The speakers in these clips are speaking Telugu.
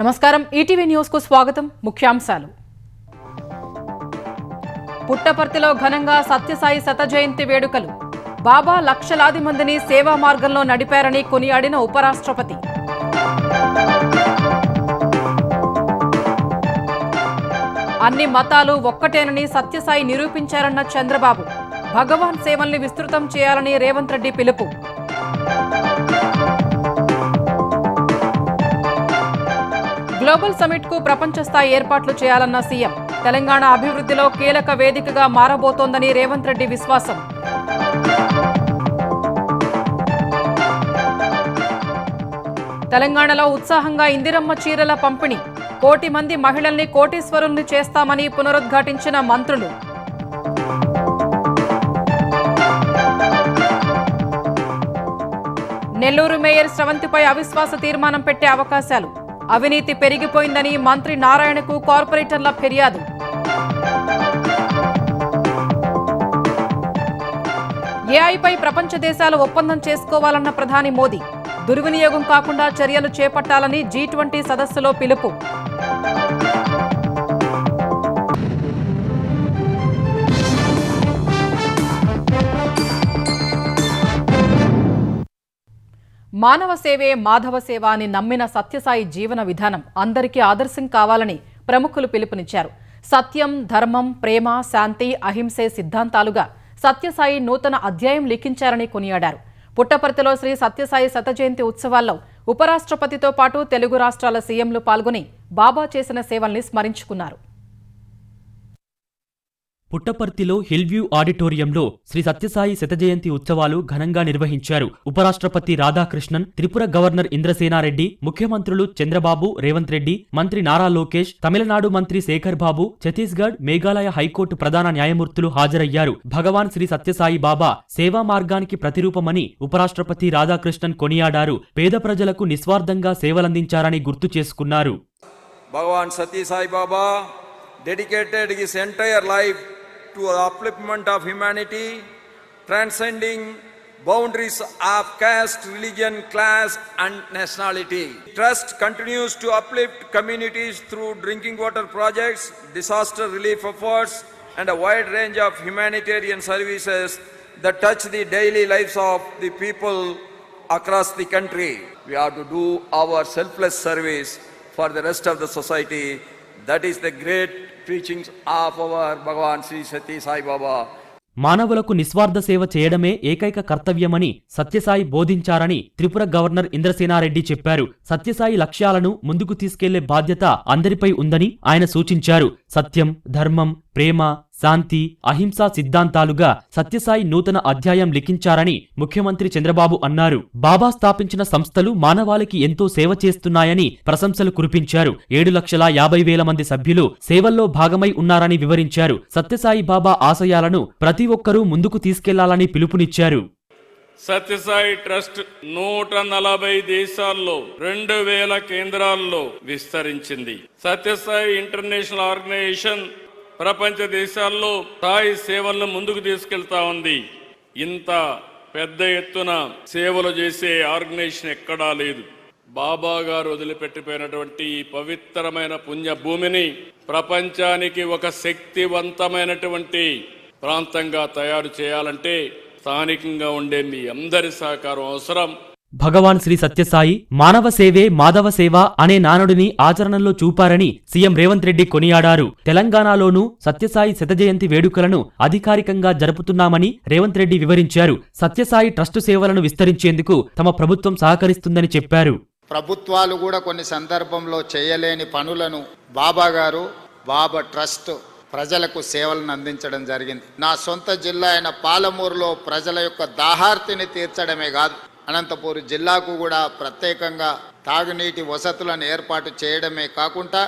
నమస్కారం ఈటీవీ న్యూస్ కు స్వాగతం ముఖ్యాంశాలు పుట్టపర్తిలో ఘనంగా సత్యసాయి శత జయంతి వేడుకలు బాబా లక్షలాది మందిని సేవా మార్గంలో నడిపారని కొనియాడిన ఉపరాష్ట్రపతి అన్ని మతాలు ఒక్కటేనని సత్యసాయి నిరూపించారన్న చంద్రబాబు భగవాన్ సేవల్ని విస్తృతం చేయాలని రేవంత్ రెడ్డి పిలుపు గ్లోబల్ సమిట్ కు ప్రపంచ స్థాయి ఏర్పాట్లు చేయాలన్న సీఎం తెలంగాణ అభివృద్ధిలో కీలక వేదికగా మారబోతోందని రేవంత్ రెడ్డి విశ్వాసం తెలంగాణలో ఉత్సాహంగా ఇందిరమ్మ చీరల పంపిణీ 1 కోటి మంది మహిళల్ని కోటీశ్వరుల్ని చేస్తామని పునరుద్ఘాటించిన మంత్రులు నెల్లూరు మేయర్ స్రవంతిపై అవిశ్వాస తీర్మానం పెట్టే అవకాశాలు అవినీతి పెరిగిపోయిందని మంత్రి నారాయణకు కార్పొరేటర్ల ఫిర్యాదు ఏఐపై ప్రపంచ దేశాలు ఒప్పందం చేసుకోవాలన్న ప్రధాని మోదీ దుర్వినియోగం కాకుండా చర్యలు చేపట్టాలని G20 సదస్సులో పిలుపు మానవ సేవే మాధవ సేవ అని నమ్మిన సత్యసాయి జీవన విధానం అందరికీ ఆదర్శం కావాలని ప్రముఖులు పిలుపునిచ్చారు. సత్యం, ధర్మం, ప్రేమ, శాంతి, అహింసే సిద్ధాంతాలుగా సత్యసాయి నూతన అధ్యాయం లిఖించారని కొనియాడారు. పుట్టపర్తిలో శ్రీ సత్యసాయి శత జయంతి ఉత్సవాల్లో ఉపరాష్ట్రపతితో పాటు తెలుగు రాష్ట్రాల సీఎంలు పాల్గొని బాబా చేసిన సేవల్ని స్మరించుకున్నారు. పుట్టపర్తిలో హిల్వ్యూ ఆడిటోరియంలో శ్రీ సత్యసాయి శత జయంతి ఉత్సవాలు ఘనంగా నిర్వహించారు. ఉపరాష్ట్రపతి రాధాకృష్ణన్, త్రిపుర గవర్నర్ ఇంద్రసేనారెడ్డి, ముఖ్యమంత్రులు చంద్రబాబు, రేవంత్ రెడ్డి, మంత్రి నారా లోకేష్, తమిళనాడు మంత్రి శేఖర్ బాబు, ఛత్తీస్గఢ్, మేఘాలయ హైకోర్టు ప్రధాన న్యాయమూర్తులు హాజరయ్యారు. భగవాన్ శ్రీ సత్యసాయి బాబా సేవా మార్గానికి ప్రతిరూపమని ఉపరాష్ట్రపతి రాధాకృష్ణన్ కొనియాడారు. పేద ప్రజలకు నిస్వార్థంగా సేవలందించారని గుర్తు చేసుకున్నారు. భగవాన్ సత్యసాయి బాబా dedicated his entire life to the upliftment of humanity, transcending boundaries of caste, religion, class and nationality. Trust continues to uplift communities through drinking water projects, disaster relief efforts and a wide range of humanitarian services that touch the daily lives of the people across the country. We have to do our selfless service for the rest of the society. That is the great teachings of our Bhagavan Sri Sathya Sai Baba. మానవులకు నిస్వార్థ సేవ చేయడమే ఏకైక కర్తవ్యమని సత్యసాయి బోధించారని త్రిపుర గవర్నర్ ఇంద్రసేనారెడ్డి చెప్పారు. సత్యసాయి లక్ష్యాలను ముందుకు తీసుకెళ్లే బాధ్యత అందరిపై ఉందని ఆయన సూచించారు. సత్యం, ధర్మం, ప్రేమ, శాంతి, అహింసా సిద్ధాంతాలుగా సత్యసాయి నూతన అధ్యాయం లిఖించారని ముఖ్యమంత్రి చంద్రబాబు అన్నారు. బాబా స్థాపించిన సంస్థలు మానవాళికి ఎంతో సేవ చేస్తున్నాయని ప్రశంసలు కురిపించారు. 7,50,000 మంది సభ్యులు సేవల్లో భాగమై ఉన్నారని వివరించారు. సత్యసాయి బాబా ఆశయాలను ప్రతి ఒక్కరూ ముందుకు తీసుకెళ్లాలని పిలుపునిచ్చారు. సత్యసాయి ట్రస్ట్ 140 దేశాల్లో 2,000 కేంద్రాల్లో విస్తరించింది. సత్యసాయి ఇంటర్నేషనల్ ఆర్గనైజేషన్ ప్రపంచ దేశాల్లో సాయి సేవలను ముందుకు తీసుకెళ్తా ఉంది. ఇంత పెద్ద ఎత్తున సేవలు చేసే ఆర్గనైజేషన్ ఎక్కడా లేదు. బాబా గారు వదిలిపెట్టిపోయినటువంటి ఈ పవిత్రమైన పుణ్య భూమిని ప్రపంచానికి ఒక శక్తివంతమైనటువంటి ప్రాంతంగా తయారు చేయాలంటే స్థానికంగా ఉండే మీ అందరి సహకారం అవసరం. భగవాన్ శ్రీ సత్యసాయి మానవ సేవే మాధవ సేవ అనే నానుడిని ఆచరణలో చూపారని సీఎం రేవంత్ రెడ్డి కొనియాడారు. తెలంగాణలోనూ సత్యసాయి శత జయంతి వేడుకలను అధికారికంగా జరుపుతున్నామని రేవంత్ రెడ్డి వివరించారు. సత్యసాయి ట్రస్టు సేవలను విస్తరించేందుకు తమ ప్రభుత్వం సహకరిస్తుందని చెప్పారు. ప్రభుత్వాలు కూడా కొన్ని సందర్భంలో చేయలేని పనులను బాబా గారు, బాబా ట్రస్ట్ ప్రజలకు సేవలను అందించడం జరిగింది. నా సొంత జిల్లా అయిన పాలమూరులో ప్రజల యొక్క దాహార్తిని తీర్చడమే కాదు, అనంతపూర్ జిల్లాకు కూడా ప్రత్యేకంగా తాగునీటి వసతులను ఏర్పాటు చేయడమే కాకుండా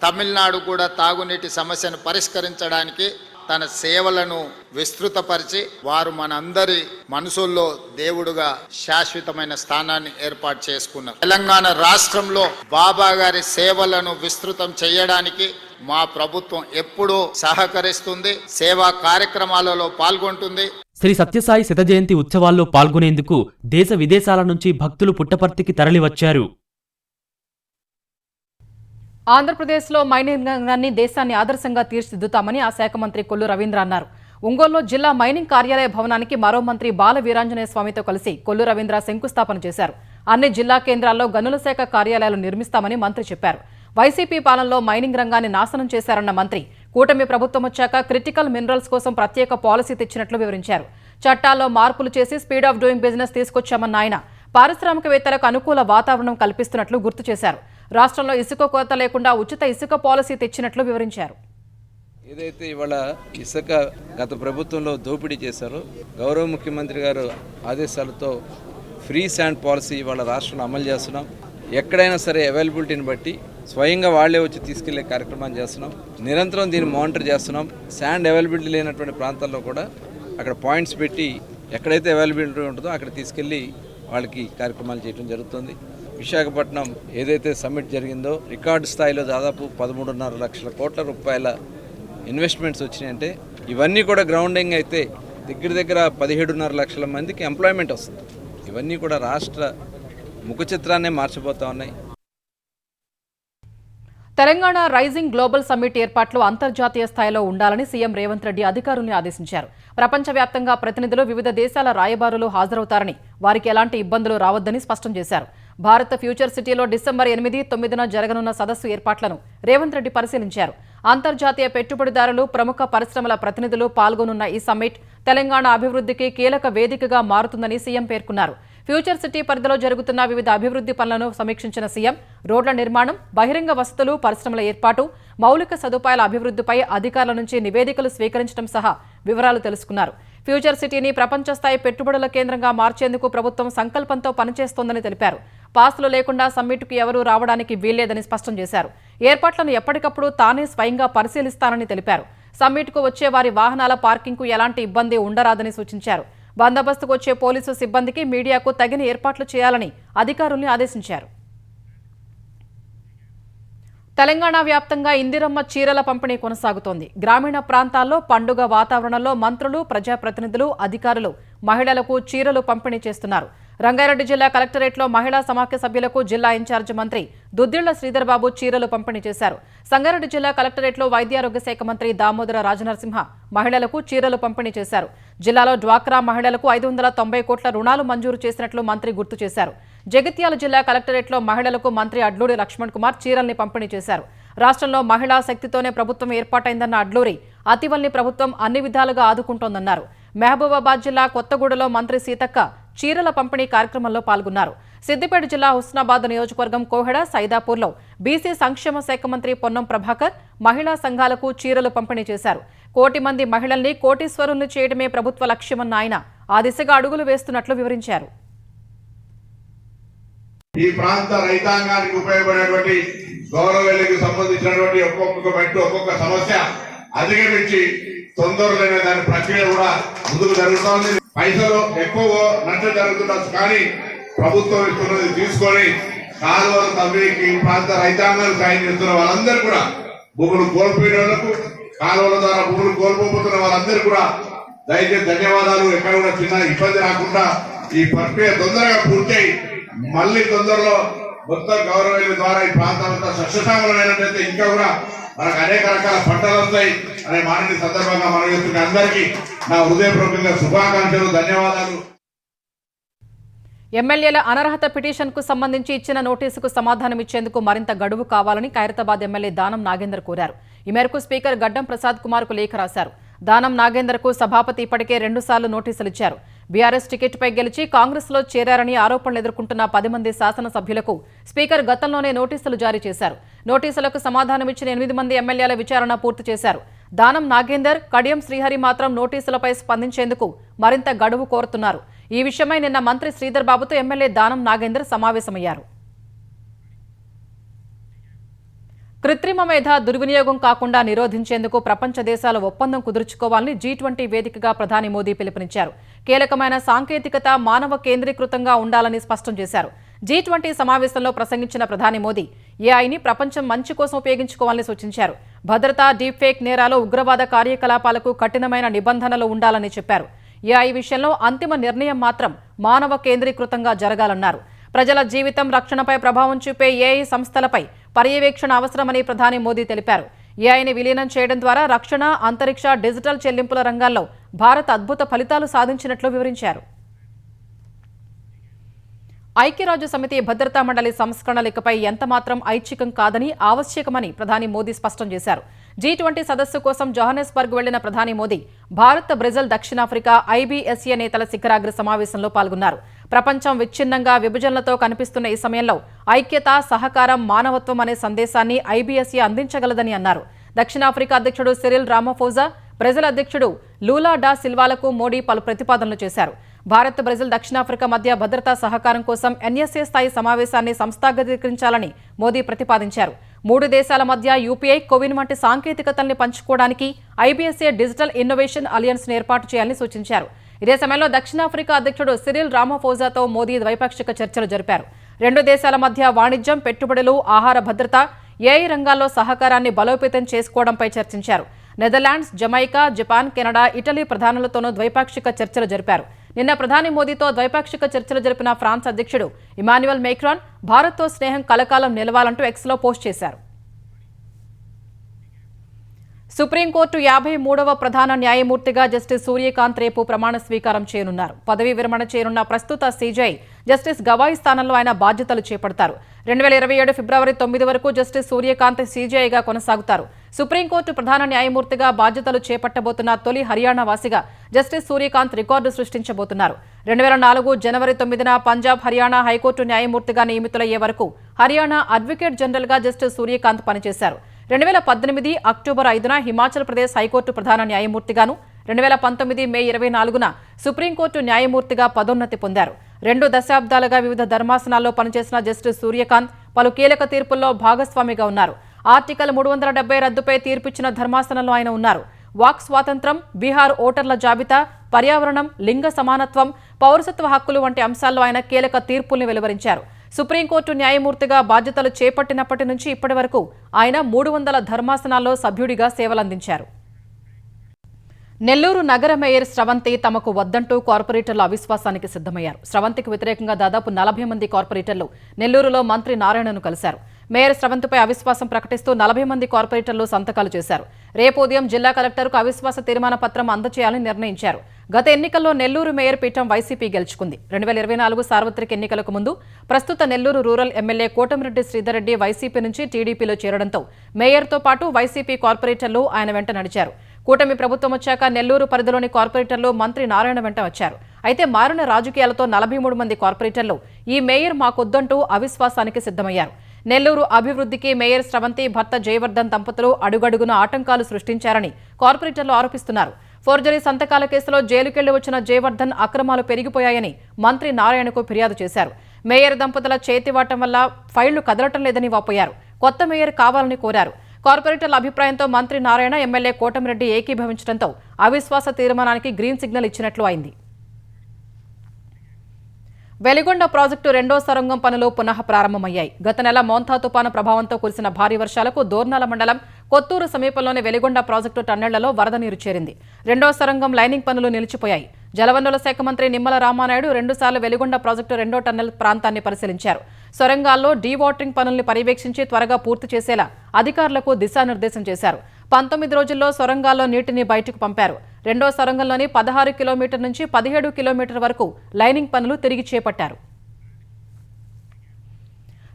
తమిళనాడు కూడా తాగునీటి సమస్యను పరిష్కరించడానికి తన సేవలను విస్తృతపరిచి వారు మనందరి మనసుల్లో దేవుడుగా శాశ్వతమైన స్థానాన్ని ఏర్పాటు చేసుకున్నారు. తెలంగాణ రాష్ట్రంలో బాబా గారి సేవలను విస్తృతం చేయడానికి మా ప్రభుత్వం ఎప్పుడూ సహకరిస్తుంది, సేవా కార్యక్రమాలలో పాల్గొంటుంది. శ్రీ సత్యసాయి శత జయంతి ఉత్సవాల్లో పాల్గొనేందుకు దేశ విదేశాల నుంచి భక్తులు పుట్టపర్తికి తరలివచ్చారు. ఆంధ్రప్రదేశ్లో మైనింగ్ రంగాన్ని దేశాన్ని ఆదర్శంగా తీర్చిదిద్దుతామని ఆ శాఖ మంత్రి కొల్లు రవీంద్ర అన్నారు. ఒంగోలులో జిల్లా మైనింగ్ కార్యాలయ భవనానికి మరో మంత్రి బాల వీరాంజనేయ స్వామితో కలిసి కొల్లు రవీంద్ర శంకుస్థాపన చేశారు. అన్ని జిల్లా కేంద్రాల్లో గనుల శాఖ కార్యాలయాలు నిర్మిస్తామని మంత్రి చెప్పారు. వైసీపీ పాలనలో మైనింగ్ రంగాన్ని నాశనం చేశారన్న మంత్రి కూటమి ప్రభుత్వం వచ్చాక క్రిటికల్ మినరల్స్ కోసం ప్రత్యేక పాలసీ తెచ్చినట్లు వివరించారు. చట్టాల్లో మార్పులు చేసి స్పీడ్ ఆఫ్ డూయింగ్ బిజినెస్ తీసుకొచ్చామన్న ఆయన పారిశ్రామికవేత్తలకు అనుకూల వాతావరణం కల్పిస్తున్నట్లు గుర్తు చేశారు. రాష్ట్రంలో ఇసుక కొరత లేకుండా ఉచిత ఇసుక పాలసీ తెచ్చినట్లు వివరించారు. ఏదైతే ఇవాళ ఇసుక గత ప్రభుత్వంలో దోపిడీ చేశారో గౌరవ ముఖ్యమంత్రి గారు ఆదేశాలతో ఫ్రీ శాండ్ పాలసీ ఇవాళ రాష్ట్రంలో అమలు చేస్తున్నాం. ఎక్కడైనా సరే అవైలబిలిటీని బట్టి స్వయంగా వాళ్లే వచ్చి తీసుకెళ్లే కార్యక్రమాన్ని చేస్తున్నాం. నిరంతరం దీన్ని మానిటర్ చేస్తున్నాం. శాండ్ అవైలబిలిటీ లేనటువంటి ప్రాంతాల్లో కూడా అక్కడ పాయింట్స్ పెట్టి ఎక్కడైతే అవైలబిలిటీ ఉంటుందో అక్కడ తీసుకెళ్లి వాళ్ళకి కార్యక్రమాలు చేయడం జరుగుతుంది. విశాఖపట్నం ఏదైతే సమ్మిట్ జరిగిందో రికార్డు స్థాయిలో దాదాపు 13.5 లక్షల కోట్ల రూపాయల ఇన్వెస్ట్మెంట్స్ వచ్చినాయంటే ఇవన్నీ కూడా గ్రౌండింగ్ అయితే దగ్గర 17.5 లక్షల మందికి ఎంప్లాయ్మెంట్ వస్తుంది. ఇవన్నీ కూడా రాష్ట్ర ముఖ చిత్రాన్నే మార్చిపోతా ఉన్నాయి. తెలంగాణ రైజింగ్ గ్లోబల్ సమ్మిట్ ఏర్పాట్లు అంతర్జాతీయ స్థాయిలో ఉండాలని సీఎం రేవంత్ రెడ్డి అధికారుల్ని ఆదేశించారు. ప్రపంచవ్యాప్తంగా ప్రతినిధులు వివిధ దేశాల రాయబారులు హాజరవుతారని వారికి ఎలాంటి ఇబ్బందులు రావద్దని స్పష్టం చేశారు. భారత్ ఫ్యూచర్ సిటీలో డిసెంబర్ 8, 9న జరగనున్న సదస్సు ఏర్పాట్లను రేవంత్ రెడ్డి పరిశీలించారు. అంతర్జాతీయ పెట్టుబడిదారులు, ప్రముఖ పరిశ్రమల ప్రతినిధులు పాల్గొనున్న ఈ సమ్మిట్ తెలంగాణ అభివృద్ధికి కీలక వేదికగా మారుతుందని సీఎం పేర్కొన్నారు. ఫ్యూచర్ సిటీ పరిధిలో జరుగుతున్న వివిధ అభివృద్ధి పనులను సమీక్షించిన సీఎం రోడ్ల నిర్మాణం, బహిరంగ వసతులు, పరిశ్రమల ఏర్పాటు, మౌలిక సదుపాయాల అభివృద్ధిపై అధికారుల నుంచి నివేదికలు స్వీకరించడం సహా వివరాలు తెలుసుకున్నారు. ఫ్యూచర్ సిటీని ప్రపంచ స్థాయి పెట్టుబడుల కేంద్రంగా మార్చేందుకు ప్రభుత్వం సంకల్పంతో పనిచేస్తోందని తెలిపారు. పాసులు లేకుండా సమ్మిట్కు ఎవరూ రావడానికి వీల్లేదని స్పష్టం చేశారు. ఏర్పాట్లను ఎప్పటికప్పుడు తానే స్వయంగా పరిశీలిస్తానని తెలిపారు. సమ్మిట్కు వచ్చే వారి వాహనాల పార్కింగ్కు ఎలాంటి ఇబ్బంది ఉండరాదని సూచించారు. బందోబస్తుకు వచ్చే పోలీసు సిబ్బందికి, మీడియాకు తగిన ఏర్పాట్లు చేయాలని అధికారుల్ని ఆదేశించారు. తెలంగాణ వ్యాప్తంగా ఇందిరమ్మ చీరల పంపిణీ కొనసాగుతోంది. గ్రామీణ ప్రాంతాల్లో పండుగ వాతావరణంలో మంత్రులు, ప్రజాప్రతినిధులు, అధికారులు మహిళలకు చీరలు పంపిణీ చేస్తున్నారు. రంగారెడ్డి జిల్లా కలెక్టరేట్లో మహిళా సమాఖ్య సభ్యులకు జిల్లా ఇన్ఛార్జి మంత్రి దుద్దిళ్ల శ్రీధర్ బాబు చీరలు పంపిణీ చేశారు. సంగారెడ్డి జిల్లా కలెక్టరేట్లో వైద్యారోగ్య శాఖ మంత్రి దామోదర రాజనరసింహ మహిళలకు చీరలు పంపిణీ చేశారు. జిల్లాలో డ్వాక్రా మహిళలకు 590 కోట్ల రుణాలు మంజూరు చేసినట్లు మంత్రి గుర్తు చేశారు. జగిత్యాల జిల్లా కలెక్టరేట్లో మహిళలకు మంత్రి అడ్లూరి లక్ష్మణ్ కుమార్ చీరల్ని పంపిణీ చేశారు. రాష్ట్రంలో మహిళా శక్తితోనే ప్రభుత్వం ఏర్పాటైందన్న అడ్లూరి అతివల్ని ప్రభుత్వం అన్ని విధాలుగా ఆదుకుంటోందన్నారు. మహబూబాబాద్ జిల్లా కొత్తగూడలో మంత్రి సీతక్క చీరల పంపిణీ కార్యక్రమంలో పాల్గొన్నారు. సిద్దిపేట జిల్లా హుస్నాబాద్ నియోజకవర్గం కోహెడ, సైదాపూర్లో బీసీ సంక్షేమ శాఖ మంత్రి పొన్నం ప్రభాకర్ మహిళా సంఘాలకు చీరలు పంపిణీ చేశారు. 1 కోటి మంది మహిళల్ని కోటీశ్వరుల్ని చేయడమే ప్రభుత్వ లక్ష్యమన్న ఆయన ఆ దిశగా అడుగులు వేస్తున్నట్లు వివరించారు. ఈ ప్రాంత రైతాంగానికి ఉపయోగపడేటువంటి గౌరవేలకు సంబంధించినటువంటి ఒక్కొక్క సమస్య అధిగమించి తొందరలోనే దాని ప్రక్రియ కూడా ముందుకు జరుగుతోంది. పైసలు ఎక్కువ నష్టం జరుగుతుండొచ్చు, కానీ ప్రభుత్వం ఇస్తున్నది తీసుకొని కాలువలు తవ్వేకి ప్రాంత రైతాంగాలు సాయం చేస్తున్న వాళ్ళందరూ కూడా, భూములు కోల్పోయిన వాళ్లకు, కాలువల ద్వారా భూములు కోల్పోతున్న వాళ్ళందరూ కూడా దయచేసి ధన్యవాదాలు. ఎక్కడ కూడా చిన్న ఇబ్బంది రాకుండా ఈ ప్రక్రియ తొందరగా పూర్తయి మళ్ళీ తొందరలో మొత్తం గౌరవేల ద్వారా ఈ ప్రాంతం అంతా సస్యశ్యామలమైనట్లయితే ఇంకా కూడా మనకు అనేక రకాల పంటలు వస్తాయి అనే మాటని సందర్భంగా మనం చేస్తున్న అందరికీ నా హృదయపూర్వకంగా శుభాకాంక్షలు, ధన్యవాదాలు. ఎమ్మెల్యేల అనర్హత పిటిషన్కు సంబంధించి ఇచ్చిన నోటీసుకు సమాధానమిచ్చేందుకు మరింత గడువు కావాలని ఖైరతాబాద్ ఎమ్మెల్యే దానం నాగేందర్ కోరారు. ఈ మేరకు స్పీకర్ గడ్డం ప్రసాద్ కుమార్కు లేఖ రాశారు. దానం నాగేందర్కు సభాపతి ఇప్పటికే 2 సార్లు నోటీసులిచ్చారు. బీఆర్ఎస్ టికెట్పై గెలిచి కాంగ్రెస్లో చేరారని ఆరోపణలు ఎదుర్కొంటున్న 10 మంది శాసనసభ్యులకు స్పీకర్ గతంలోనే నోటీసులు జారీ చేశారు. నోటీసులకు సమాధానమిచ్చిన 8 మంది ఎమ్మెల్యేల విచారణ పూర్తి చేశారు. దానం నాగేందర్, కడియం శ్రీహరి మాత్రం నోటీసులపై స్పందించేందుకు మరింత గడువు కోరుతున్నారు. ఈ విషయమై నిన్న మంత్రి శ్రీధర్ బాబుతో ఎమ్మెల్యే దానం నాగేందర్ సమావేశమయ్యారు. కృత్రిమ మేధ దుర్వినియోగం కాకుండా నిరోధించేందుకు ప్రపంచ దేశాలు ఒప్పందం కుదుర్చుకోవాలని G20 వేదికగా ప్రధాని మోదీ పిలుపునిచ్చారు. కీలకమైన సాంకేతికత మానవ కేంద్రీకృతంగా ఉండాలని స్పష్టం చేశారు. G20 సమావేశంలో ప్రసంగించిన ప్రధాని మోదీ ఏఐని ప్రపంచం మంచి కోసం ఉపయోగించుకోవాలని సూచించారు. భద్రత, డీప్ ఫేక్ నేరాలు, ఉగ్రవాద కార్యకలాపాలకు కఠినమైన నిబంధనలు ఉండాలని చెప్పారు. ఏఐ విషయంలో అంతిమ నిర్ణయం మాత్రం మానవ కేంద్రీకృతంగా జరగాలన్నారు. ప్రజల జీవితం రక్షణపై ప్రభావం చూపే ఏఐ సంస్థలపై పర్యవేక్షణ అవసరమని ప్రధాని మోదీ తెలిపారు. ఏఐని విలీనం చేయడం ద్వారా రక్షణ, అంతరిక్ష, డిజిటల్ చెల్లింపుల రంగాల్లో భారత్ అద్భుత ఫలితాలు సాధించినట్లు వివరించారు. ఐక్యరాజ్య సమితి భద్రతా మండలి సంస్కరణలు ఇకపై ఎంతమాత్రం ఐచ్ఛికం కాదని, ఆవశ్యకమని ప్రధాని మోదీ స్పష్టం చేశారు. G20 సదస్సు కోసం జోహానెస్బర్గ్ వెళ్లిన ప్రధాని మోదీ భారత్, బ్రెజిల్, దక్షిణాఫ్రికా, IBSA నేతల శిఖరాగ్ర సమావేశంలో పాల్గొన్నారు. ప్రపంచం విచ్ఛిన్నంగా, విభజనలతో కనిపిస్తున్న ఈ సమయంలో ఐక్యత, సహకారం, మానవత్వం అనే సందేశాన్ని IBSA అందించగలదని అన్నారు. దక్షిణాఫ్రికా అధ్యక్షుడు సిరిల్ రామఫోజా, బ్రెజిల్ అధ్యక్షుడు లూలా డా సిల్వాలకు మోడీ పలు ప్రతిపాదనలు చేశారు. భారత్, బ్రెజిల్, దక్షిణాఫ్రికా మధ్య భద్రతా సహకారం కోసం NSA స్థాయి సమావేశాన్ని సంస్థాగతీకరించాలని మోదీ ప్రతిపాదించారు. 3 దేశాల మధ్య UPI, కోవిన్ వంటి సాంకేతికతల్ని పంచుకోవడానికి IBSA డిజిటల్ ఇన్నోవేషన్ అలియన్స్ ఏర్పాటు చేయాలని సూచించారు. ఇదే సమయంలో దక్షిణాఫ్రికా అధ్యక్షుడు సిరిల్ రామఫోజాతో మోదీ ద్వైపాక్షిక చర్చలు జరిపారు. 2 దేశాల మధ్య వాణిజ్యం, పెట్టుబడులు, ఆహార భద్రత, AI రంగాల్లో సహకారాన్ని బలోపేతం చేసుకోవడంపై చర్చించారు. Netherlands, Jamaica, Japan, Canada, Italy ప్రధానులతోనూ ద్వైపాక్షిక చర్చలు జరిపారు. నిన్న ప్రధాని మోదీతో ద్వైపాక్షిక చర్చలు జరిపిన ఫ్రాన్స్ అధ్యక్షుడు ఇమాన్యుయల్ మేక్రాన్ భారత్తో స్నేహం కలకాలం నిలవాలంటూ ఎక్స్లో పోస్ట్ చేశారు. సుప్రీంకోర్టు 53వ ప్రధాన న్యాయమూర్తిగా జస్టిస్ సూర్యకాంత్ రేపు ప్రమాణ స్వీకారం చేయనున్నారు. పదవీ విరమణ చేయనున్న ప్రస్తుత CJI జస్టిస్ గవాయ్ స్థానంలో ఆయన బాధ్యతలు చేపడతారు. 2027 ఫిబ్రవరి 9 వరకు జస్టిస్ సూర్యకాంత్ CJIగా కొనసాగుతారు. సుప్రీంకోర్టు ప్రధాన న్యాయమూర్తిగా బాధ్యతలు చేపట్టబోతున్న తొలి హర్యానా వాసిగా జస్టిస్ సూర్యకాంత్ రికార్డు సృష్టించబోతున్నారు. 2004 జనవరి 9న పంజాబ్, హర్యానా హైకోర్టు న్యాయమూర్తిగా నియమితులయ్యే వరకు హర్యానా అడ్వకేట్ జనరల్గా జస్టిస్ సూర్యకాంత్ పనిచేశారు. 2018 అక్టోబర్ 5న హిమాచల్ ప్రదేశ్ హైకోర్టు ప్రధాన న్యాయమూర్తిగాను, 2019 మే 24న సుప్రీంకోర్టు న్యాయమూర్తిగా పదోన్నతి పొందారు. 2 దశాబ్దాలుగా వివిధ ధర్మాసనాల్లో పనిచేసిన జస్టిస్ సూర్యకాంత్ పలు కీలక తీర్పుల్లో భాగస్వామిగా ఉన్నారు. ఆర్టికల్ 370 రద్దుపై తీర్పిచ్చిన ధర్మాసనంలో ఆయన ఉన్నారు. వాక్ స్వాతంత్రం, బీహార్ ఓటర్ల జాబితా, పర్యావరణం, లింగ సమానత్వం, పౌరసత్వ హక్కులు వంటి అంశాల్లో ఆయన కీలక తీర్పుల్ని వెలువరించారు. సుప్రీంకోర్టు న్యాయమూర్తిగా బాధ్యతలు చేపట్టినప్పటి నుంచి ఇప్పటి వరకు ఆయన 300 ధర్మాసనాల్లో సభ్యుడిగా సేవలందించారు. నెల్లూరు నగర మేయర్ స్రవంతి తమకు వద్దంటూ కార్పొరేటర్ల అవిశ్వాసానికి సిద్ధమయ్యారు. స్రవంతికి వ్యతిరేకంగా దాదాపు 40 మంది కార్పొరేటర్లు నెల్లూరులో మంత్రి నారాయణను కలిశారు. మేయర్ స్రవంతిపై అవిశ్వాసం ప్రకటిస్తూ 40 మంది కార్పొరేటర్లు సంతకాలు చేశారు. రేపు ఉదయం జిల్లా కలెక్టర్కు అవిశ్వాస తీర్మాన పత్రం అందజేయాలని నిర్ణయించారు. గత ఎన్నికల్లో నెల్లూరు మేయర్ పీఠం వైసీపీ గెలుచుకుంది. 2024 సార్వత్రిక ఎన్నికలకు ముందు ప్రస్తుత Nellore rural MLA Kotamreddy Sridhar Reddy YCP నుంచి టీడీపీలో చేరడంతో మేయర్తో పాటు వైసీపీ కార్పొరేటర్లు ఆయన వెంట నడిచారు. కూటమి ప్రభుత్వం వచ్చాక నెల్లూరు పరిధిలోని కార్పొరేటర్లు మంత్రి నారాయణ వెంట వచ్చారు. అయితే మారిన రాజకీయాలతో 43 మంది కార్పొరేటర్లు ఈ మేయర్ మాకొద్దంటూ అవిశ్వాసానికి సిద్ధమయ్యారు. నెల్లూరు అభివృద్ధికి మేయర్ స్రవంతి భర్త జయవర్ధన్ దంపతులు అడుగడుగున ఆటంకాలు సృష్టించారని కార్పొరేటర్లు ఆరోపిస్తున్నారు. ఫోర్జరీ సంతకాల కేసులో జైలుకెళ్లి వచ్చిన జయవర్ధన్ అక్రమాలు పెరిగిపోయాయని మంత్రి నారాయణకు ఫిర్యాదు చేశారు. మేయర్ దంపతుల చేతివాటం వల్ల ఫైళ్లు కదలటం లేదని వాపోయారు. కొత్త మేయర్ కావాలని కోరారు. కార్పొరేటర్ల అభిప్రాయంతో మంత్రి నారాయణ, ఎమ్మెల్యే కోటమిరెడ్డి ఏకీభవించడంతో అవిశ్వాస తీర్మానానికి గ్రీన్ సిగ్నల్ ఇచ్చినట్లు అయింది. వెలిగొండ ప్రాజెక్టు 2వ సొరంగం పనులు పునః ప్రారంభమయ్యాయి. గత నెల మోంతా తుపాను ప్రభావంతో కురిసిన భారీ వర్షాలకు దోర్నాల మండలం కొత్తూరు సమీపంలోని వెలిగొండ ప్రాజెక్టు టన్నెళ్లలో వరద నీరు చేరింది. 2వ సొరంగం లైనింగ్ పనులు నిలిచిపోయాయి. జలవనరుల శాఖ మంత్రి నిమ్మల రామానాయుడు 2 సార్లు వెలిగొండ ప్రాజెక్టు 2వ టన్నెల్ ప్రాంతాన్ని పరిశీలించారు. సొరంగాల్లో డీవాటరింగ్ పనుల్ని పర్యవేక్షించి త్వరగా పూర్తి చేసేలా అధికారులకు దిశానిర్దేశం చేశారు. 19 రోజుల్లో సొరంగాల్లో నీటిని బయటకు పంపారు. 2వ సొరంగంలోని 16 కిలోమీటర్ నుంచి 17 కిలోమీటర్ వరకు లైనింగ్ పనులు తిరిగి చేపట్టారు.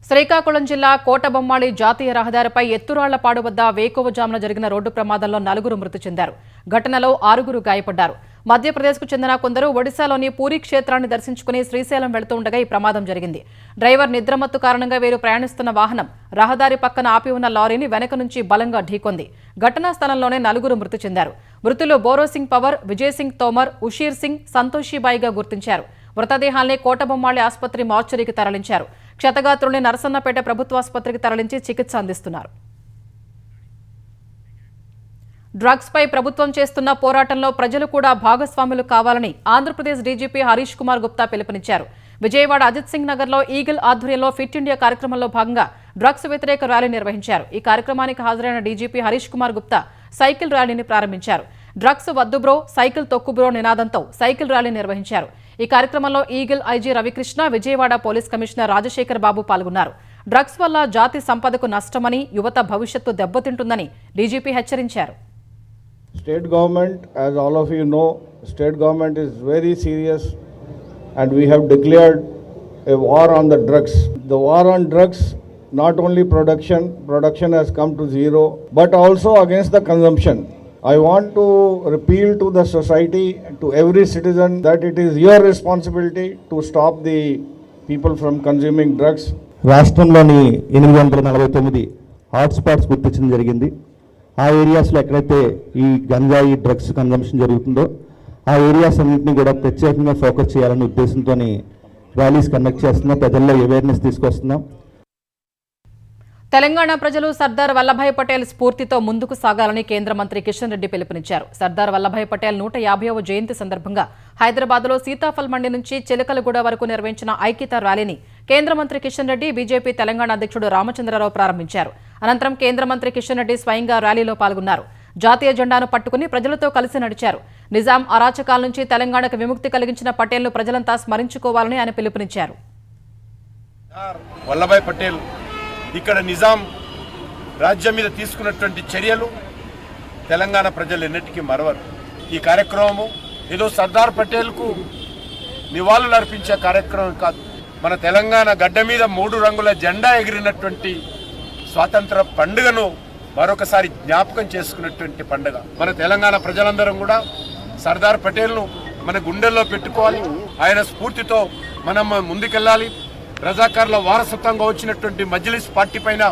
శ్రీకాకుళం జిల్లా కోటబొమ్మాళి జాతీయ రహదారిపై ఎత్తురాళ్లపాడు వద్ద వేకువజామున జరిగిన రోడ్డు ప్రమాదంలో 4 మృతి చెందారు. ఘటనలో 6 గాయపడ్డారు. మధ్యప్రదేశ్కు చెందిన కొందరు ఒడిశాలోని పూరీ క్షేత్రాన్ని దర్శించుకుని శ్రీశైలం వెళుతూ ఉండగా ఈ ప్రమాదం జరిగింది. డ్రైవర్ నిద్రమత్తు కారణంగా వీరు ప్రయాణిస్తున్న వాహనం రహదారి పక్కన ఆపి ఉన్న లారీని వెనక నుంచి బలంగా ఢీకొంది. ఘటనా స్థలంలోనే 4 మృతి చెందారు. మృతులు బోరోసింగ్ పవర్, విజయ్ సింగ్ తోమర్, ఉషీర్ సింగ్, సంతోషిబాయిగా గుర్తించారు. మృతదేహాల్ని కోటబొమ్మాళి ఆసుపత్రి మార్చరీకి తరలించారు. క్షతగాత్రుల్ని నరసన్నపేట ప్రభుత్వాసుపత్రికి తరలించి చికిత్స అందిస్తున్నారు. డ్రగ్స్ పై ప్రభుత్వం చేస్తున్న పోరాటంలో ప్రజలు కూడా భాగస్వాములు కావాలని ఆంధ్రప్రదేశ్ డీజీపీ హరీష్ కుమార్ గుప్తా పిలుపునిచ్చారు. విజయవాడ అజిత్ సింగ్ నగర్లో ఈగిల్ ఆధ్వర్యంలో ఫిట్ ఇండియా కార్యక్రమంలో భాగంగా డ్రగ్స్ వ్యతిరేక ర్యాలీ నిర్వహించారు. ఈ కార్యక్రమానికి హాజరైన డీజీపీ హరీష్ కుమార్ గుప్తా సైకిల్ ర్యాలీని ప్రారంభించారు. డ్రగ్స్ వద్దు బ్రో, సైకిల్ తొక్కు బ్రో నినాదంతో సైకిల్ ర్యాలీ నిర్వహించారు. ఈ కార్యక్రమంలో Eagle IG Ravikrishna, Vijayawada police commissioner Rajasekhar Babu పాల్గొన్నారు. డ్రగ్స్ వల్ల జాతి సంపదకు నష్టమని, యువత భవిష్యత్తు దెబ్బతింటుందని డీజీపీ హెచ్చరించారు. State government, as all of you know, state government is very serious and we have declared a war on the drugs. The war on drugs, not only production has come to zero, but also against the consumption. I want to appeal to the society, to every citizen, that it is your responsibility to stop the people from consuming drugs. రాష్ట్రంలోని 849 హాట్స్పాట్స్ గుర్తించడం జరిగింది. ఆ ఏరియాస్లో ఎక్కడైతే ఈ గంజాయి డ్రగ్స్ కన్జంప్షన్ జరుగుతుందో ఆ ఏరియాస్ అన్నింటినీ కూడా ప్రత్యేకంగా ఫోకస్ చేయాలనే ఉద్దేశంతో ర్యాలీస్ కండక్ట్ చేస్తున్నాం, ప్రజల్లో అవేర్నెస్ తీసుకొస్తున్నాం. తెలంగాణ ప్రజలు సర్దార్ వల్లభాయ్ పటేల్ స్ఫూర్తితో ముందుకు సాగాలని కేంద్ర మంత్రి కిషన్ రెడ్డి పిలుపునిచ్చారు. సర్దార్ వల్లభాయ్ పటేల్ 150వ జయంతి సందర్భంగా హైదరాబాద్లో సీతాఫల్ మండి నుంచి చిలకలగూడ వరకు నిర్వహించిన ఐక్యతా ర్యాలీని కేంద్ర మంత్రి కిషన్ రెడ్డి, బీజేపీ తెలంగాణ అధ్యక్షుడు రామచంద్రరావు ప్రారంభించారు. అనంతరం కేంద్ర మంత్రి కిషన్ రెడ్డి స్వయంగా ర్యాలీలో పాల్గొన్నారు. జాతీయ జెండాను పట్టుకుని ప్రజలతో కలిసి నడిచారు. నిజాం అరాచకాల నుంచి తెలంగాణకు విముక్తి కలిగించిన పటేల్ను ప్రజలంతా స్మరించుకోవాలని ఆయన పిలుపునిచ్చారు. వల్లభాయ్ పటేల్ ఇక్కడ నిజాం రాజ్యం మీద తీసుకున్నటువంటి చర్యలు తెలంగాణ ప్రజలు ఎన్నిటికీ మరవరు. ఈ కార్యక్రమము ఏదో సర్దార్ పటేల్కు నివాళులు అర్పించే కార్యక్రమం కాదు, మన తెలంగాణ గడ్డ మీద 3 రంగుల జెండా ఎగిరినటువంటి స్వాతంత్ర పండుగను మరొకసారి జ్ఞాపకం చేసుకున్నటువంటి పండుగ. మన తెలంగాణ ప్రజలందరం కూడా సర్దార్ పటేల్ను మన గుండెల్లో పెట్టుకోవాలి. ఆయన స్ఫూర్తితో మనం ముందుకెళ్ళాలి. రజాకార్ల వారసత్వంగా వచ్చినటువంటి మజ్లిస్ పార్టీ పైన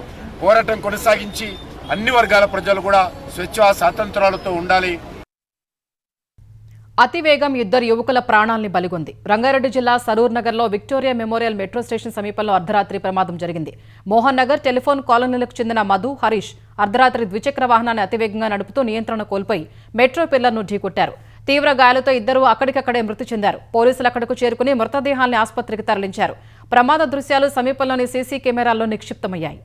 పోరాటం కొనసాగించి అన్ని వర్గాల ప్రజలు కూడా స్వేచ్ఛ స్వాతంత్రాలతో ఉండాలి. అతివేగం 2 యువకుల ప్రాణాల్ని బలిగొంది. రంగారెడ్డి జిల్లా సరూర్ నగర్లో విక్టోరియా మెమోరియల్ మెట్రో స్టేషన్ సమీపంలో అర్ధరాత్రి ప్రమాదం జరిగింది. మోహన్ నగర్ టెలిఫోన్ కాలనీలకు చెందిన మధు, హరీష్ అర్ధరాత్రి ద్విచక్ర వాహనాన్ని అతివేగంగా నడుపుతూ నియంత్రణ కోల్పోయి మెట్రో పిల్లర్ను ఢీకొట్టారు. తీవ్ర గాయాలతో ఇద్దరూ అక్కడికక్కడే మృతి చెందారు. పోలీసులు అక్కడకు చేరుకుని మృతదేహాల్ని ఆసుపత్రికి తరలించారు. ప్రమాద దృశ్యాలు సమీపంలోని సీసీ కెమెరాల్లో నిక్షిప్తమయ్యాయి.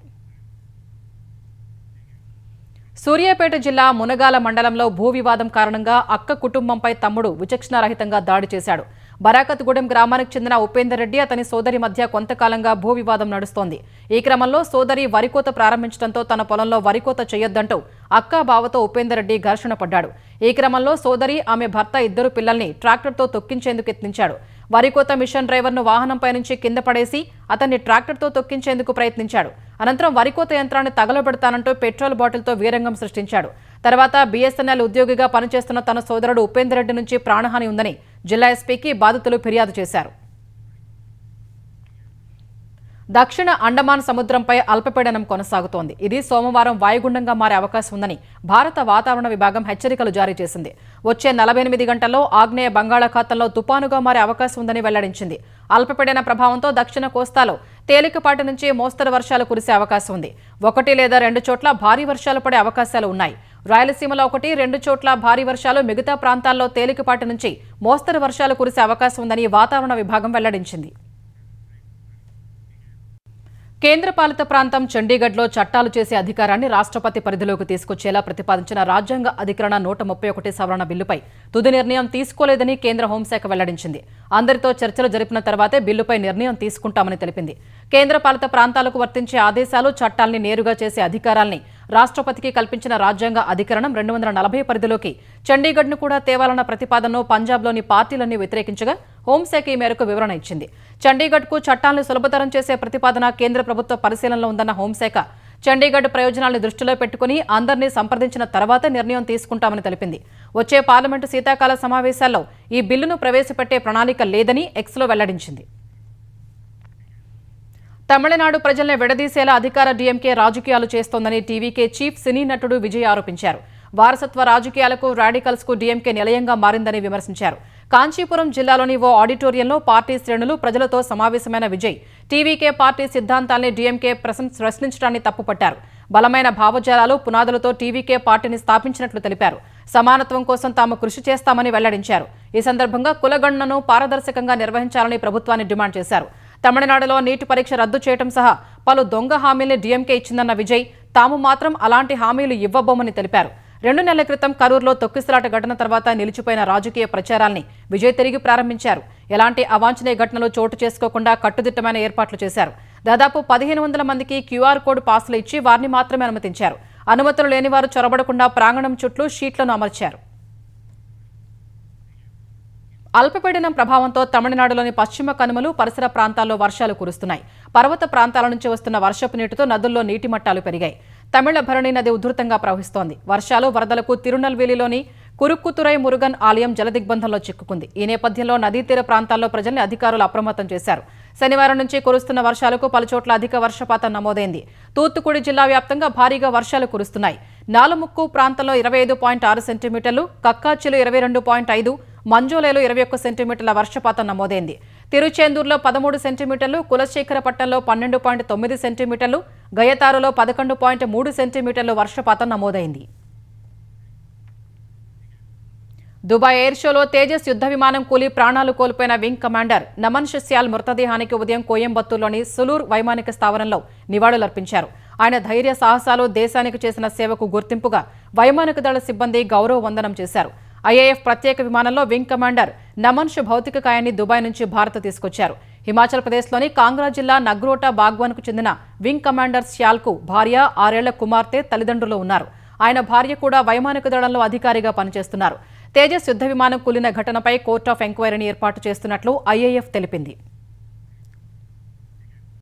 సూర్యాపేట జిల్లా మునగాల మండలంలో భూ వివాదం కారణంగా అక్క కుటుంబంపై తమ్ముడు విచక్షణారహితంగా దాడి చేశాడు. బరాకత్గూడెం గ్రామానికి చెందిన ఉపేందర్ రెడ్డి, అతని సోదరి మధ్య కొంతకాలంగా భూ వివాదం నడుస్తోంది. ఈ క్రమంలో సోదరి వరికోత ప్రారంభించడంతో తన పొలంలో వరికోత చేయొద్దంటూ అక్క బావతో ఉపేందర్ రెడ్డి ఘర్షణ పడ్డాడు. ఈ క్రమంలో సోదరి, ఆమె భర్త ఇద్దరు పిల్లల్ని ట్రాక్టర్తో తొక్కించేందుకు యత్నించాడు. వరికోత మిషన్ డ్రైవర్ను వాహనంపై నుంచి కింద పడేసి అతన్ని ట్రాక్టర్తో తొక్కించేందుకు ప్రయత్నించాడు. అనంతరం వరికోత యంత్రాన్ని తగలబెడతానంటూ పెట్రోల్ బాటిల్తో వీరంగం సృష్టించాడు. తర్వాత బీఎస్ఎన్ఎల్ ఉద్యోగిగా పనిచేస్తున్న తన సోదరుడు ఉపేందర్ రెడ్డి నుంచి ప్రాణహాని ఉందని జిల్లా ఎస్పీకి బాధితులు ఫిర్యాదు చేశారు. దక్షిణ అండమాన్ సముద్రంపై అల్పపీడనం కొనసాగుతోంది. ఇది సోమవారం వాయుగుండంగా మారే అవకాశం ఉందని భారత వాతావరణ విభాగం హెచ్చరికలు జారీ చేసింది. వచ్చే 48 గంటల్లో ఆగ్నేయ బంగాళాఖాతంలో తుపానుగా మారే అవకాశం ఉందని వెల్లడించింది. అల్పపీడన ప్రభావంతో దక్షిణ కోస్తాలో తేలికపాటి నుంచి మోస్తరు వర్షాలు కురిసే అవకాశం ఉంది. 1 లేదా 2 చోట్ల భారీ వర్షాలు పడే అవకాశాలు ఉన్నాయి. రాయలసీమలో 1-2 చోట్ల భారీ వర్షాలు, మిగతా ప్రాంతాల్లో తేలికపాటి నుంచి మోస్తరు వర్షాలు కురిసే అవకాశం ఉందని వాతావరణ విభాగం వెల్లడించింది. కేంద్రపాలిత ప్రాంతం చండీగఢ్లో చట్టాలు చేసే అధికారాన్ని రాష్ట్రపతి పరిధిలోకి తీసుకొచ్చేలా ప్రతిపాదించిన రాజ్యాంగ అధికరణ 131 సవరణ బిల్లుపై తుది నిర్ణయం తీసుకోలేదని కేంద్ర హోంశాఖ వెల్లడించింది. అందరితో చర్చలు జరిపిన తర్వాతే బిల్లుపై నిర్ణయం తీసుకుంటామని తెలిపింది. కేంద్రపాలిత ప్రాంతాలకు వర్తించే ఆదేశాలు, చట్టాల్ని నేరుగా చేసే అధికారాల్ని రాష్ట్రపతికి కల్పించిన రాజ్యాంగ అధికరణం 240 పరిధిలోకి చండీగఢ్ను కూడా తేవాలన్న ప్రతిపాదనను పంజాబ్లోని పార్టీలన్నీ వ్యతిరేకించగా హోంశాఖ ఈ మేరకు వివరణ ఇచ్చింది. చండీగఢ్కు చట్టాలను సులభతరం చేసే ప్రతిపాదన కేంద్ర ప్రభుత్వ పరిశీలనలో ఉందన్న హోంశాఖ చండీగఢ్ ప్రయోజనాలను దృష్టిలో పెట్టుకుని అందరినీ సంప్రదించిన తర్వాత నిర్ణయం తీసుకుంటామని తెలిపింది. వచ్చే పార్లమెంటు శీతాకాల సమావేశాల్లో ఈ బిల్లును ప్రవేశపెట్టే ప్రణాళిక లేదని ఎక్స్లో వెల్లడించింది. తమిళనాడు ప్రజల్ని విడదీసేలా అధికార డీఎంకే రాజకీయాలు చేస్తోందని టీవీకే చీఫ్ సినీ నటుడు విజయ్ ఆరోపించారు. వారసత్వ రాజకీయాలకు, రాడికల్స్ కు డీఎంకే నిలయంగా మారిందని విమర్శించారు. కాంచీపురం జిల్లాలోని ఓ ఆడిటోరియంలో పార్టీ శ్రేణులు, ప్రజలతో సమావేశమైన విజయ్ టీవీకే పార్టీ సిద్ధాంతాల్ని డీఎంకే ప్రశ్నించడాన్ని తప్పుపట్టారు. బలమైన భావజాలాలు, పునాదులతో టీవీకే పార్టీని స్థాపించినట్లు తెలిపారు. సమానత్వం కోసం తాము కృషి చేస్తామని వెల్లడించారు. ఈ సందర్భంగా కులగణనను పారదర్శకంగా నిర్వహించాలని ప్రభుత్వాన్ని డిమాండ్ చేశారు. తమిళనాడులో నీటి పరీక్ష రద్దు చేయడం సహా పలు దొంగ హామీల్ని డీఎంకే ఇచ్చిందన్న విజయ్ తాము మాత్రం అలాంటి హామీలు ఇవ్వబోమని తెలిపారు. 2 నెలల క్రితం కరూరులో తొక్కిసలాట ఘటన తర్వాత నిలిచిపోయిన రాజకీయ ప్రచారాల్ని విజయ్ తిరిగి ప్రారంభించారు. ఎలాంటి అవాంఛనీయ ఘటనలు చోటు చేసుకోకుండా కట్టుదిట్టమైన ఏర్పాట్లు చేశారు. దాదాపు 1500 మందికి క్యూఆర్ కోడ్ పాసులు ఇచ్చి వారిని మాత్రమే అనుమతించారు. అనుమతులు లేని వారు చొరబడకుండా ప్రాంగణం చుట్టూ షీట్లను అమర్చారు. అల్పపీడనం ప్రభావంతో తమిళనాడులోని పశ్చిమ కనుమలు పరిసర ప్రాంతాల్లో వర్షాలు కురుస్తున్నాయి. పర్వత ప్రాంతాల నుంచి వస్తున్న వర్షపు నీటితో నదుల్లో నీటి మట్టాలు పెరిగాయి. తమిళ భరణి నది ఉధృతంగా ప్రవహిస్తోంది. వర్షాలు వరదలకు తిరునల్వేలిలోని కురుక్కుతురై మురుగన్ ఆలయం జలదిగ్బంధంలో చిక్కుకుంది. ఈ నేపథ్యంలో నదీ తీర ప్రాంతాల్లో ప్రజల్ని అధికారులు అప్రమత్తం చేశారు. శనివారం నుంచి కురుస్తున్న వర్షాలకు పలుచోట్ల అధిక వర్షపాతం నమోదైంది. తూత్తుకుడి జిల్లా వ్యాప్తంగా భారీగా వర్షాలు కురుస్తున్నాయి. నాలుముక్కు ప్రాంతంలో 25.6 సెంటీమీటర్లు, కక్కాచిలు 22.5, మంజోలేలో 21 సెంటీమీటర్ల వర్షపాతం నమోదైంది. తిరుచేందూరులో 13 సెంటీమీటర్లు, కులశేఖరపట్నంలో 12.9 సెంటీమీటర్లు, గయతారులో 11.3 సెంటీమీటర్లు వర్షపాతం నమోదైంది. దుబాయ్ ఎయిర్ షోలో తేజస్ యుద్ధ విమానం కూలి ప్రాణాలు కోల్పోయిన వింగ్ కమాండర్ నమన్ షిస్యాల్ మృతదేహానికి ఉదయం కోయంబత్తూర్లోని సులూర్ వైమానిక స్థావరంలో నివాళులర్పించారు. ఆయన ధైర్య సాహసాలు దేశానికి చేసిన సేవకు గుర్తింపుగా వైమానిక దళ సిబ్బంది గౌరవ వందనం చేశారు. ఐఏఎఫ్ ప్రత్యేక విమానంలో వింగ్ కమాండర్ నమన్ షు భౌతిక కాయాన్ని దుబాయ్ నుంచి భారత్ తీసుకొచ్చారు. హిమాచల్ ప్రదేశ్లోని కాంగ్రా జిల్లా నగ్రోటా బాగ్వాన్కు చెందిన వింగ్ కమాండర్ శ్యాల్కు భార్య, 6 ఏళ్ల కుమార్తె, తల్లిదండ్రులు ఉన్నారు. ఆయన భార్య కూడా వైమానిక దళంలో అధికారిగా పనిచేస్తున్నారు. తేజస్ యుద్ధ విమానం కూలిన ఘటనపై కోర్ట్ ఆఫ్ ఎంక్వైరీని ఏర్పాటు చేస్తున్నట్లు ఐఏఎఫ్ తెలిపింది.